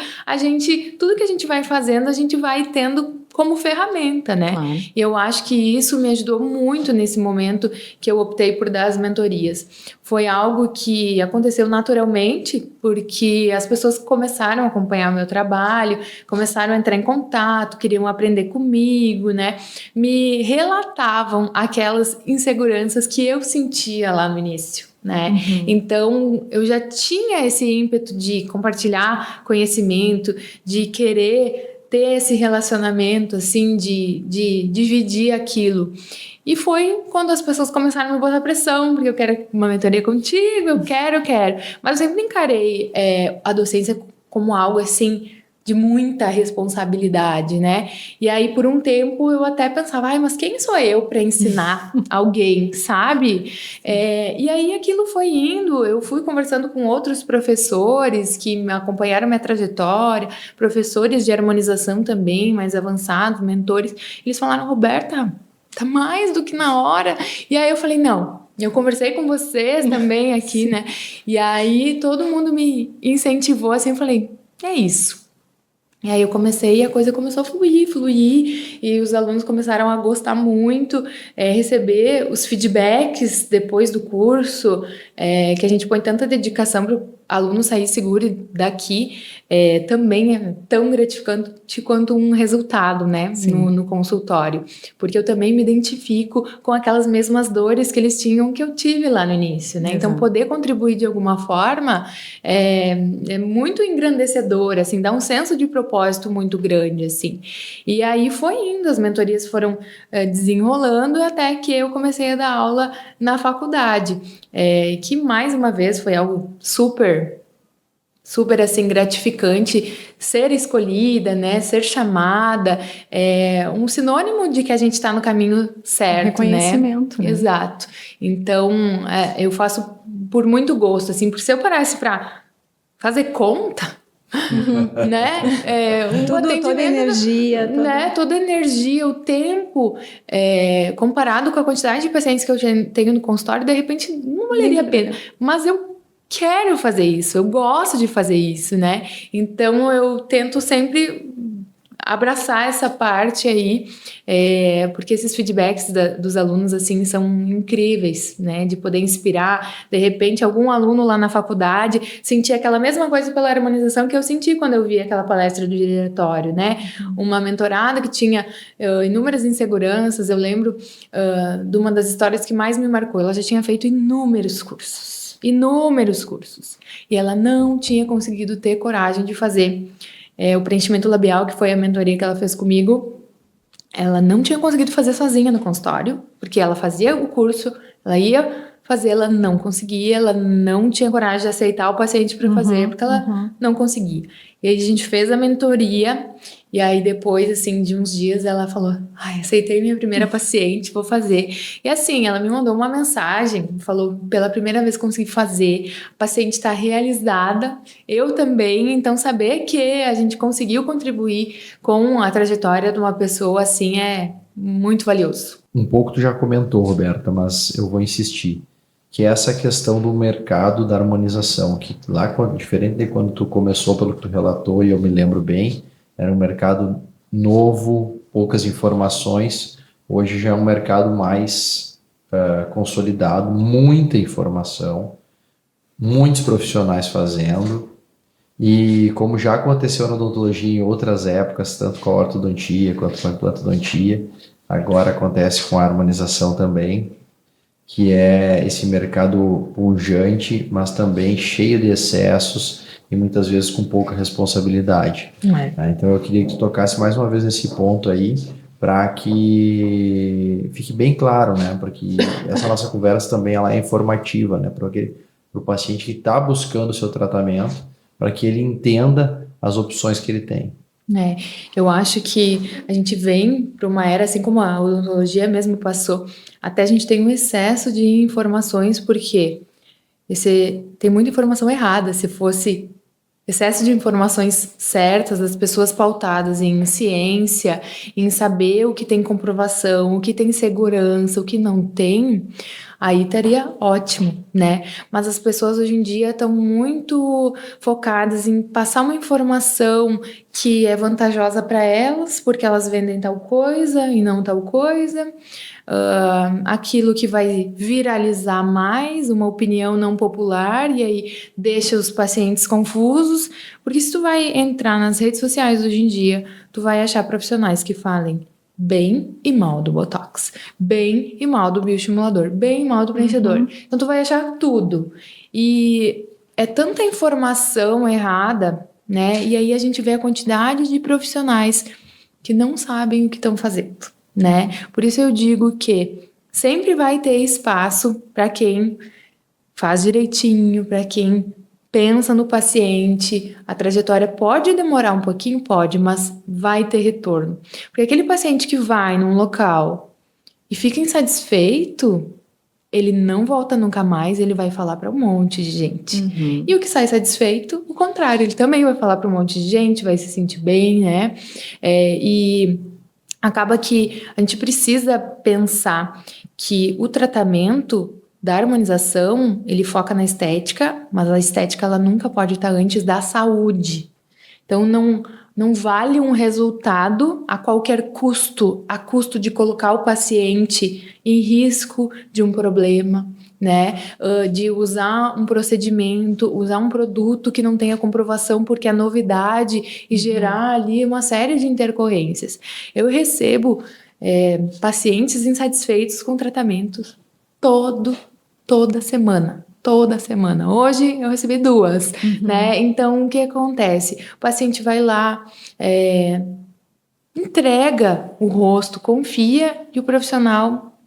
tudo que a gente vai fazendo, a gente vai tendo como ferramenta, né? Claro. E eu acho que isso me ajudou muito nesse momento que eu optei por dar as mentorias. Foi algo que aconteceu naturalmente, porque as pessoas começaram a acompanhar o meu trabalho, começaram a entrar em contato, queriam aprender comigo, né? Me relatavam aquelas inseguranças que eu sentia lá no início, né? Então, eu já tinha esse ímpeto de compartilhar conhecimento, de querer ter esse relacionamento, assim, de dividir aquilo. E foi quando as pessoas começaram a me botar pressão, porque eu quero uma mentoria contigo, eu quero. Mas eu sempre encarei a docência como algo, assim, de muita responsabilidade, né? E aí, por um tempo, eu até pensava, mas quem sou eu para ensinar alguém, sabe? E aí, aquilo foi indo, eu fui conversando com outros professores que me acompanharam minha trajetória, professores de harmonização também, mais avançados, mentores. Eles falaram, Roberta, tá mais do que na hora. E aí, eu falei, não. Eu conversei com vocês também aqui, né? E aí, todo mundo me incentivou, assim, eu falei, é isso. E aí eu comecei e a coisa começou a fluir, e os alunos começaram a gostar muito, receber os feedbacks depois do curso, que a gente põe tanta dedicação para o aluno sair seguro daqui, também é tão gratificante quanto um resultado, né, no consultório. Porque eu também me identifico com aquelas mesmas dores que eles tinham que eu tive lá no início, né? Então, poder contribuir de alguma forma é muito engrandecedor, assim, dá um senso de propósito muito grande, assim. E aí foi indo, as mentorias foram desenrolando até que eu comecei a dar aula na faculdade, que mais uma vez foi algo super super assim gratificante ser escolhida, né, ser chamada, é um sinônimo de que a gente está no caminho certo, reconhecimento, né? né? Exato. Então, eu faço por muito gosto, assim, porque se eu parasse para fazer conta, né, Toda energia, né, toda energia, o tempo, comparado com a quantidade de pacientes que eu tenho no consultório, de repente não valeria a pena. Mas eu quero fazer isso, eu gosto de fazer isso, né? Então eu tento sempre abraçar essa parte aí, porque esses feedbacks dos alunos, assim, são incríveis, né? De poder inspirar, de repente, algum aluno lá na faculdade sentir aquela mesma coisa pela harmonização que eu senti quando eu vi aquela palestra do diretório, né? Uma mentorada que tinha inúmeras inseguranças, eu lembro de uma das histórias que mais me marcou, ela já tinha feito inúmeros cursos, e ela não tinha conseguido ter coragem de fazer o preenchimento labial, que foi a mentoria que ela fez comigo. Ela não tinha conseguido fazer sozinha no consultório, porque ela fazia o curso, ela ia fazer, ela não conseguia, ela não tinha coragem de aceitar o paciente para fazer, porque ela não conseguia. E aí a gente fez a mentoria, e aí depois, assim, de uns dias, ela falou, aceitei minha primeira paciente, vou fazer. E assim, ela me mandou uma mensagem, falou, pela primeira vez consegui fazer, a paciente está realizada, eu também, então saber que a gente conseguiu contribuir com a trajetória de uma pessoa, assim, é muito valioso. Um pouco tu já comentou, Roberta, mas eu vou insistir, que é essa questão do mercado da harmonização, que lá, diferente de quando tu começou, pelo que tu relatou, e eu me lembro bem, era um mercado novo, poucas informações, hoje já é um mercado mais consolidado, muita informação, muitos profissionais fazendo, e como já aconteceu na odontologia em outras épocas, tanto com a ortodontia quanto com a implantodontia, agora acontece com a harmonização também, que é esse mercado pujante, mas também cheio de excessos e muitas vezes com pouca responsabilidade. Então eu queria que tu tocasse mais uma vez nesse ponto aí, para que fique bem claro, né? Porque essa nossa conversa também ela é informativa, né? Para o paciente que está buscando o seu tratamento, para que ele entenda as opções que ele tem. Eu acho que a gente vem para uma era, assim como a odontologia mesmo passou, até a gente tem um excesso de informações, porque tem muita informação errada. Se fosse excesso de informações certas, das pessoas pautadas em ciência, em saber o que tem comprovação, o que tem segurança, o que não tem, aí estaria ótimo, né? Mas as pessoas hoje em dia estão muito focadas em passar uma informação que é vantajosa para elas, porque elas vendem tal coisa e não tal coisa. Aquilo que vai viralizar mais, uma opinião não popular, e aí deixa os pacientes confusos, porque se tu vai entrar nas redes sociais hoje em dia, tu vai achar profissionais que falem bem e mal do Botox, bem e mal do bioestimulador, bem e mal do preenchedor. Então tu vai achar tudo. E é tanta informação errada, né? E aí a gente vê a quantidade de profissionais que não sabem o que estão fazendo, né? Por isso eu digo que sempre vai ter espaço para quem faz direitinho, para quem pensa no paciente. A trajetória pode demorar um pouquinho, pode, mas vai ter retorno. Porque aquele paciente que vai num local e fica insatisfeito, ele não volta nunca mais, ele vai falar para um monte de gente. E o que sai satisfeito, o contrário, ele também vai falar para um monte de gente, vai se sentir bem, né? E acaba que a gente precisa pensar que o tratamento da harmonização, ele foca na estética, mas a estética ela nunca pode estar antes da saúde. Então não vale um resultado a qualquer custo, a custo de colocar o paciente em risco de um problema, né? De usar um procedimento, usar um produto que não tenha comprovação porque é novidade e gerar ali uma série de intercorrências. Eu recebo pacientes insatisfeitos com tratamentos toda semana. Hoje eu recebi 2, né? Então, o que acontece? O paciente vai lá, entrega o rosto, confia, e o profissional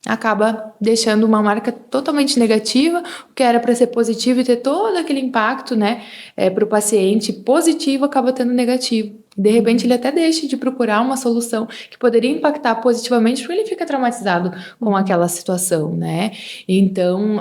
acaba deixando uma marca totalmente negativa, o que era para ser positivo e ter todo aquele impacto, né, para o paciente positivo, acaba tendo negativo. De repente ele até deixa de procurar uma solução que poderia impactar positivamente, porque ele fica traumatizado com aquela situação, né? Então,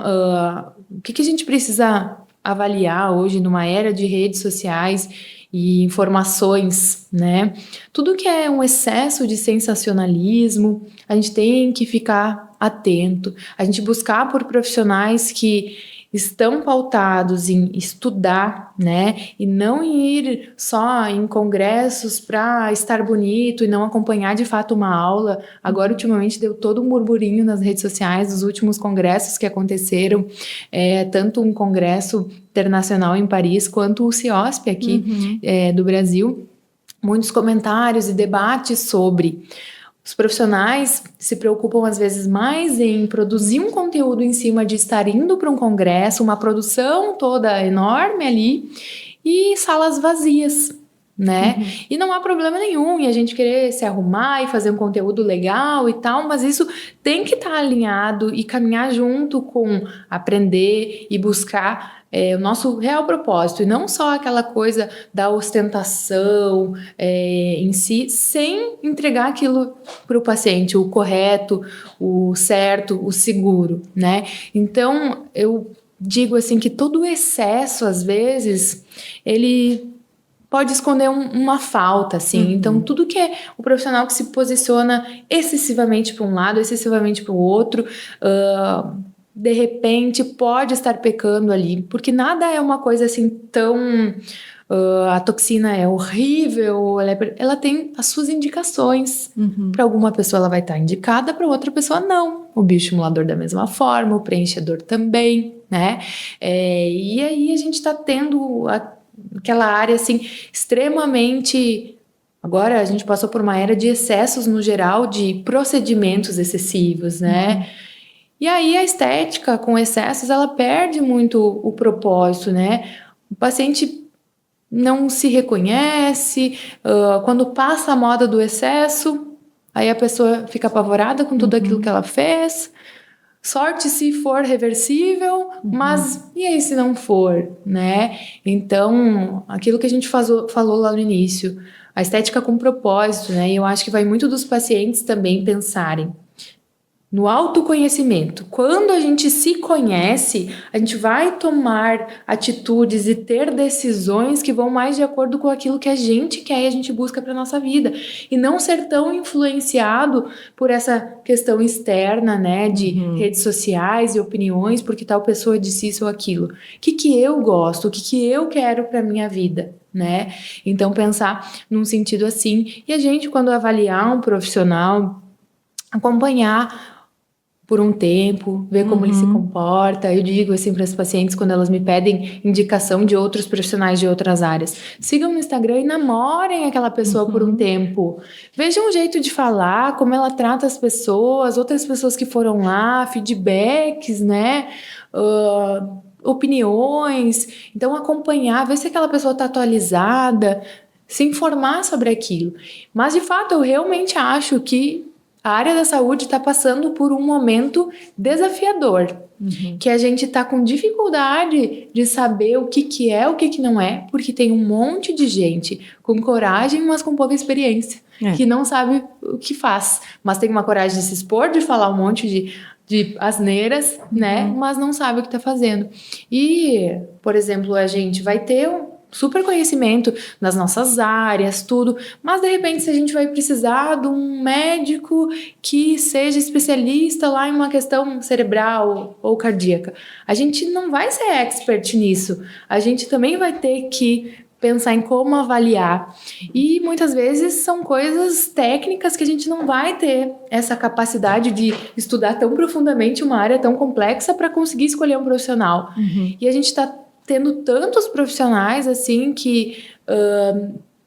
o que a gente precisa avaliar hoje numa era de redes sociais e informações, né? Tudo que é um excesso de sensacionalismo, a gente tem que ficar atento, a gente buscar por profissionais que estão pautados em estudar, né? E não ir só em congressos para estar bonito e não acompanhar de fato uma aula. Agora, ultimamente, deu todo um burburinho nas redes sociais dos últimos congressos que aconteceram, tanto um congresso internacional em Paris, quanto o CIOSP aqui do Brasil. Muitos comentários e debates sobre. Os profissionais se preocupam às vezes mais em produzir um conteúdo em cima de estar indo para um congresso, uma produção toda enorme ali e salas vazias, né? E não há problema nenhum em a gente querer se arrumar e fazer um conteúdo legal e tal, mas isso tem que estar alinhado e caminhar junto com aprender e buscar o nosso real propósito, e não só aquela coisa da ostentação em si, sem entregar aquilo para o paciente, o correto, o certo, o seguro, né? Então, eu digo assim que todo excesso, às vezes, ele pode esconder uma falta, assim. Então, tudo que é o profissional que se posiciona excessivamente para um lado, excessivamente para o outro, de repente pode estar pecando ali, porque nada é uma coisa assim tão... a toxina é horrível, ela tem as suas indicações. Para alguma pessoa ela vai estar indicada, para outra pessoa não. O bioestimulador da mesma forma, o preenchedor também, né? E aí a gente está tendo aquela área assim extremamente... Agora a gente passou por uma era de excessos no geral, de procedimentos excessivos, né? E aí a estética com excessos, ela perde muito o propósito, né? O paciente não se reconhece, quando passa a moda do excesso, aí a pessoa fica apavorada com tudo aquilo que ela fez. Sorte se for reversível, mas e aí se não for, né? Então, aquilo que a gente falou lá no início, a estética com propósito, né? E eu acho que vai muito dos pacientes também pensarem no autoconhecimento. Quando a gente se conhece, a gente vai tomar atitudes e ter decisões que vão mais de acordo com aquilo que a gente quer e a gente busca para nossa vida. E não ser tão influenciado por essa questão externa, né, de redes sociais e opiniões, porque tal pessoa disse isso ou aquilo. O que eu gosto? O que eu quero para minha vida? Né? Então, pensar num sentido assim. E a gente, quando avaliar um profissional, acompanhar por um tempo, ver como ele se comporta. Eu digo assim para as pacientes, quando elas me pedem indicação de outros profissionais de outras áreas, sigam no Instagram e namorem aquela pessoa por um tempo. Vejam o jeito de falar, como ela trata as pessoas, outras pessoas que foram lá, feedbacks, né? Opiniões. Então, acompanhar, ver se aquela pessoa está atualizada, se informar sobre aquilo. Mas, de fato, eu realmente acho que a área da saúde está passando por um momento desafiador, que a gente está com dificuldade de saber o que é, o que não é, porque tem um monte de gente com coragem, mas com pouca experiência, que não sabe o que faz, mas tem uma coragem de se expor, de falar um monte de asneiras, né, mas não sabe o que está fazendo. E, por exemplo, a gente vai ter super conhecimento nas nossas áreas, tudo, mas de repente se a gente vai precisar de um médico que seja especialista lá em uma questão cerebral ou cardíaca, a gente não vai ser expert nisso, a gente também vai ter que pensar em como avaliar, e muitas vezes são coisas técnicas que a gente não vai ter essa capacidade de estudar tão profundamente uma área tão complexa para conseguir escolher um profissional, e a gente está tendo tantos profissionais assim que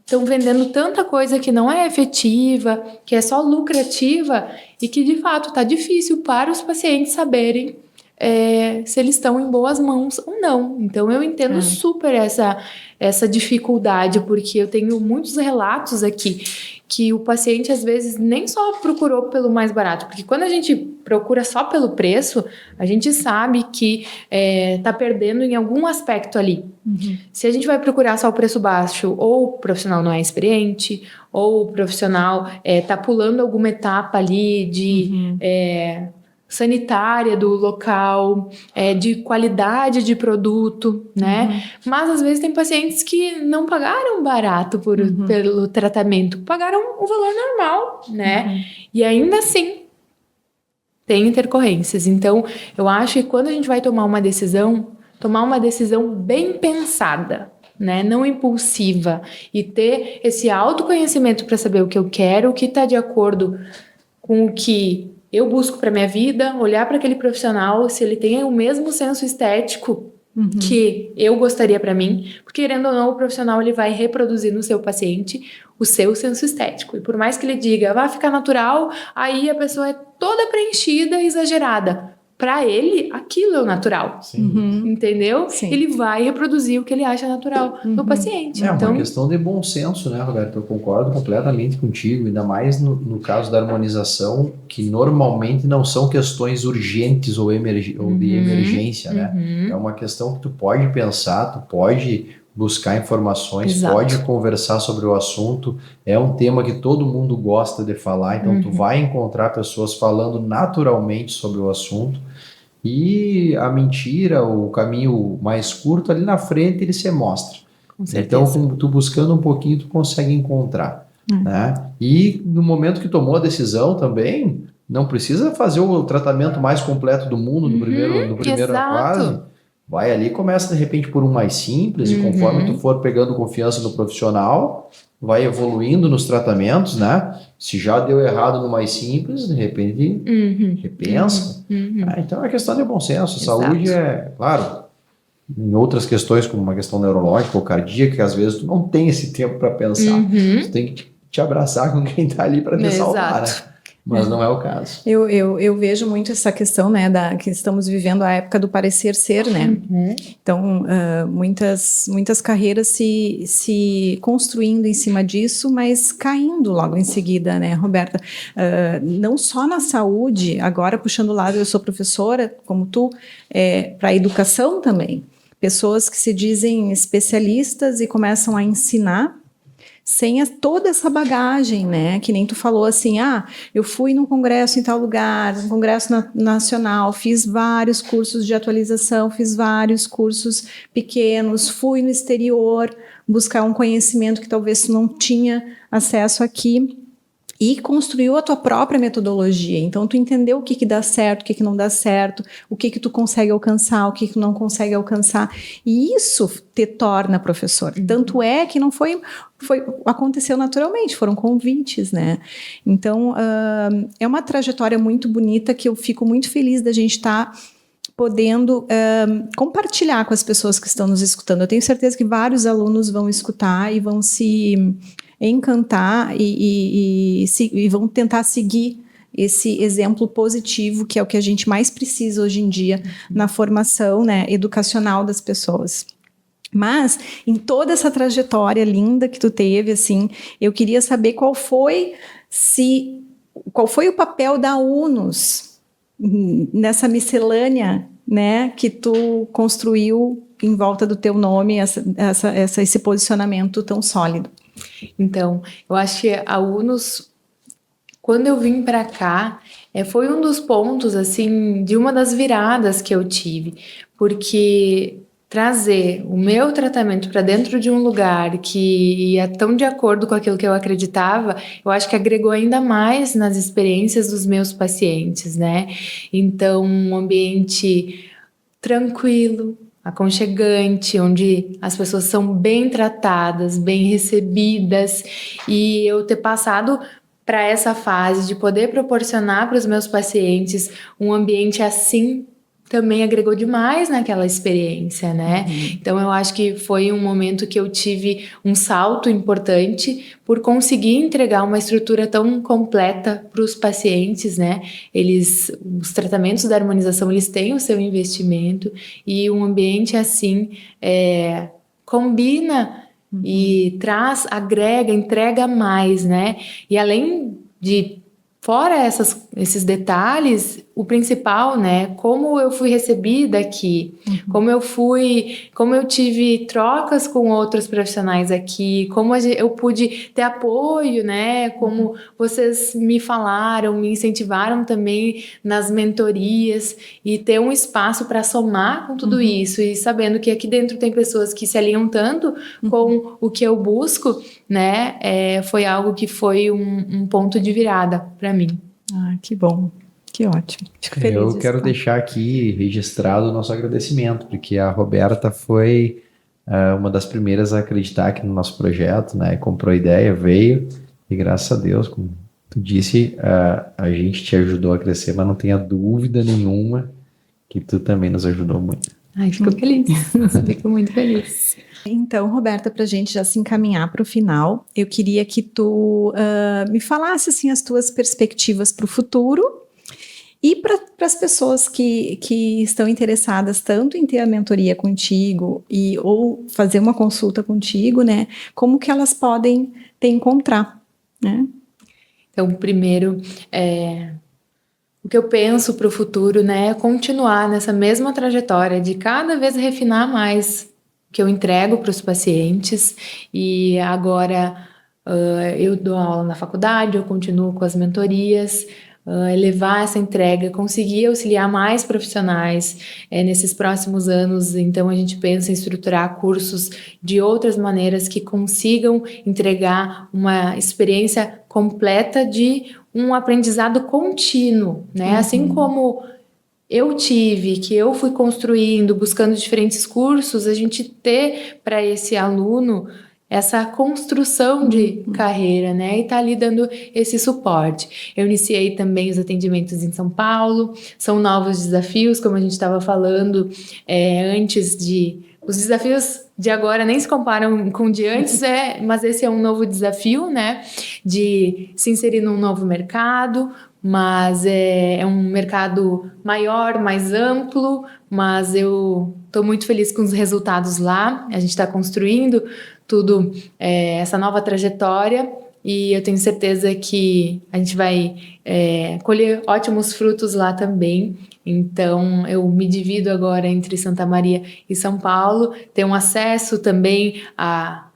estão vendendo tanta coisa que não é efetiva, que é só lucrativa e que de fato está difícil para os pacientes saberem se eles estão em boas mãos ou não. Então eu entendo super essa dificuldade, porque eu tenho muitos relatos aqui que o paciente às vezes nem só procurou pelo mais barato, porque quando a gente procura só pelo preço, a gente sabe que tá perdendo em algum aspecto ali. Se a gente vai procurar só o preço baixo, ou o profissional não é experiente, ou o profissional tá pulando alguma etapa ali de sanitária do local, de qualidade de produto, né? Mas às vezes tem pacientes que não pagaram barato pelo tratamento, pagaram o valor normal, né? E ainda assim tem intercorrências. Então, eu acho que quando a gente vai tomar uma decisão bem pensada, né? Não impulsiva, e ter esse autoconhecimento para saber o que eu quero, o que está de acordo com o que eu busco para minha vida, olhar para aquele profissional, se ele tem o mesmo senso estético que eu gostaria para mim, porque querendo ou não, o profissional ele vai reproduzir no seu paciente o seu senso estético. E por mais que ele diga, vai ficar natural, aí a pessoa é toda preenchida e exagerada. Para ele, aquilo é o natural. Entendeu? Sim. Ele vai reproduzir o que ele acha natural no paciente. É então, uma questão de bom senso, né, Roberto? Eu concordo completamente contigo, ainda mais no caso da harmonização, que normalmente não são questões urgentes ou de emergência, né? É uma questão que tu pode pensar, tu pode buscar informações, pode conversar sobre o assunto. É um tema que todo mundo gosta de falar, então tu vai encontrar pessoas falando naturalmente sobre o assunto. E a mentira, o caminho mais curto, ali na frente ele se mostra. Então, tu buscando um pouquinho, tu consegue encontrar. Né? E no momento que tomou a decisão também, não precisa fazer o tratamento mais completo do mundo no primeiro fase. Vai ali e começa de repente por um mais simples, e conforme tu for pegando confiança no profissional, vai evoluindo nos tratamentos, né? Se já deu errado no mais simples, de repente repensa. Então é uma questão de bom senso. Saúde claro, em outras questões, como uma questão neurológica ou cardíaca, que às vezes tu não tem esse tempo para pensar. Tu tem que te abraçar com quem está ali para te salvar, né? Mas não é o caso. Eu vejo muito essa questão, né, que estamos vivendo a época do parecer ser, né? Então, muitas carreiras se construindo em cima disso, mas caindo logo em seguida, né, Roberta? Não só na saúde, agora puxando o lado, eu sou professora, como tu, para a educação também. Pessoas que se dizem especialistas e começam a ensinar sem toda essa bagagem, né? Que nem tu falou assim, eu fui num congresso em tal lugar, um congresso nacional, fiz vários cursos de atualização, fiz vários cursos pequenos, fui no exterior buscar um conhecimento que talvez tu não tinha acesso aqui. E construiu a tua própria metodologia. Então, tu entendeu o que dá certo, o que não dá certo, o que tu consegue alcançar, o que tu não consegue alcançar. E isso te torna professor. Tanto é que não aconteceu naturalmente, foram convites, né? Então, é uma trajetória muito bonita que eu fico muito feliz da gente estar podendo compartilhar com as pessoas que estão nos escutando. Eu tenho certeza que vários alunos vão escutar e vão se encantar e vão tentar seguir esse exemplo positivo, que é o que a gente mais precisa hoje em dia na formação, né, educacional das pessoas. Mas, em toda essa trajetória linda que tu teve, assim, eu queria saber qual foi o papel da UNOS nessa miscelânea, né, que tu construiu em volta do teu nome, esse posicionamento tão sólido. Então, eu acho que a UNOS, quando eu vim para cá, foi um dos pontos, assim, de uma das viradas que eu tive, porque trazer o meu tratamento para dentro de um lugar que ia tão de acordo com aquilo que eu acreditava, eu acho que agregou ainda mais nas experiências dos meus pacientes, né? Então, um ambiente tranquilo, aconchegante, onde as pessoas são bem tratadas, bem recebidas, e eu ter passado para essa fase de poder proporcionar para os meus pacientes um ambiente assim também agregou demais naquela experiência, né? Então eu acho que foi um momento que eu tive um salto importante por conseguir entregar uma estrutura tão completa para os pacientes, né? Os tratamentos da harmonização, eles têm o seu investimento e um ambiente assim combina e agrega, entrega mais, né? E além de, fora esses detalhes, o principal, né? Como eu fui recebida aqui, como eu tive trocas com outros profissionais aqui, como eu pude ter apoio, né? Como vocês me falaram, me incentivaram também nas mentorias e ter um espaço para somar com tudo isso e sabendo que aqui dentro tem pessoas que se alinham tanto com o que eu busco, né? Foi algo que foi um ponto de virada para mim. Ah, que bom. Que ótimo. Fico feliz. Eu quero deixar aqui registrado o nosso agradecimento, porque a Roberta foi uma das primeiras a acreditar aqui no nosso projeto, né? Comprou a ideia, veio, e graças a Deus, como tu disse, a gente te ajudou a crescer, mas não tenha dúvida nenhuma que tu também nos ajudou muito. Ai, fico feliz. Fico muito feliz. Então, Roberta, para a gente já se encaminhar para o final, eu queria que tu me falasse assim, as tuas perspectivas para o futuro e para as pessoas que estão interessadas tanto em ter a mentoria contigo ou fazer uma consulta contigo, né? Como que elas podem te encontrar, né? Então, primeiro, o que eu penso para o futuro, né, é continuar nessa mesma trajetória de cada vez refinar mais o que eu entrego para os pacientes. E agora eu dou aula na faculdade, eu continuo com as mentorias, elevar essa entrega, conseguir auxiliar mais profissionais nesses próximos anos. Então a gente pensa em estruturar cursos de outras maneiras que consigam entregar uma experiência completa de um aprendizado contínuo, né? Assim como eu tive, que eu fui construindo, buscando diferentes cursos, a gente ter para esse aluno essa construção de carreira, né? E tá ali dando esse suporte. Eu iniciei também os atendimentos em São Paulo, são novos desafios, como a gente estava falando antes de... Os desafios de agora nem se comparam com o de antes, mas esse é um novo desafio, né? De se inserir num novo mercado, mas é um mercado maior, mais amplo, mas eu estou muito feliz com os resultados lá. A gente está construindo tudo, essa nova trajetória, e eu tenho certeza que a gente vai colher ótimos frutos lá também. Então, eu me divido agora entre Santa Maria e São Paulo, tenho um acesso também a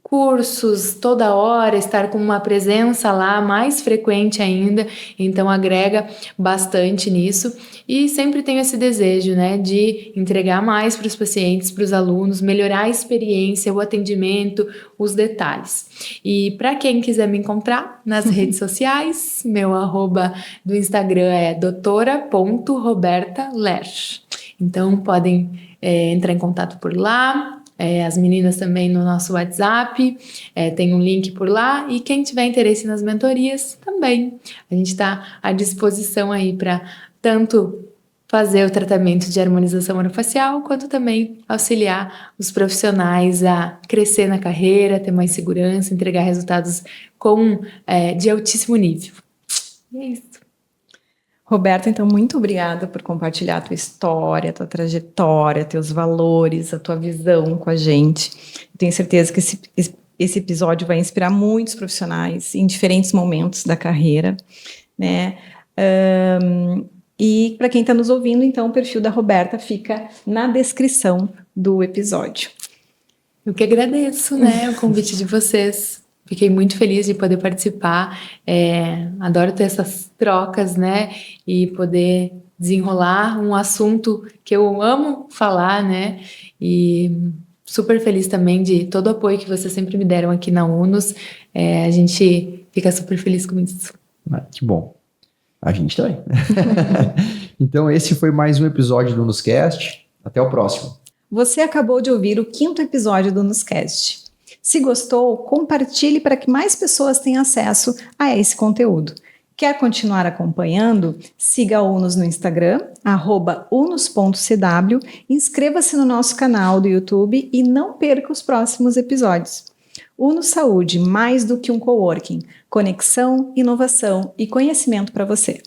cursos toda hora, estar com uma presença lá mais frequente ainda, então agrega bastante nisso. E sempre tenho esse desejo, né, de entregar mais para os pacientes, para os alunos, melhorar a experiência, o atendimento, os detalhes. E para quem quiser me encontrar nas redes sociais, meu @ do Instagram é doutora.robertalerch. Então podem entrar em contato por lá. As meninas também no nosso WhatsApp, tem um link por lá, e quem tiver interesse nas mentorias também. A gente está à disposição aí para tanto fazer o tratamento de harmonização orofacial, quanto também auxiliar os profissionais a crescer na carreira, ter mais segurança, entregar resultados de altíssimo nível. E é isso. Roberta, então, muito obrigada por compartilhar a tua história, a tua trajetória, teus valores, a tua visão com a gente. Tenho certeza que esse episódio vai inspirar muitos profissionais em diferentes momentos da carreira, né? E para quem está nos ouvindo, então, o perfil da Roberta fica na descrição do episódio. Eu que agradeço, né, o convite de vocês. Fiquei muito feliz de poder participar, adoro ter essas trocas, né, e poder desenrolar um assunto que eu amo falar, né, e super feliz também de todo o apoio que vocês sempre me deram aqui na UNOS. A gente fica super feliz com isso. Que bom. A gente também. Então esse foi mais um episódio do UNOScast. Até o próximo. Você acabou de ouvir o 5º episódio do UNOScast. Se gostou, compartilhe para que mais pessoas tenham acesso a esse conteúdo. Quer continuar acompanhando? Siga a Unus no Instagram, @unus.cw, inscreva-se no nosso canal do YouTube e não perca os próximos episódios. Unus Saúde, mais do que um coworking. Conexão, inovação e conhecimento para você.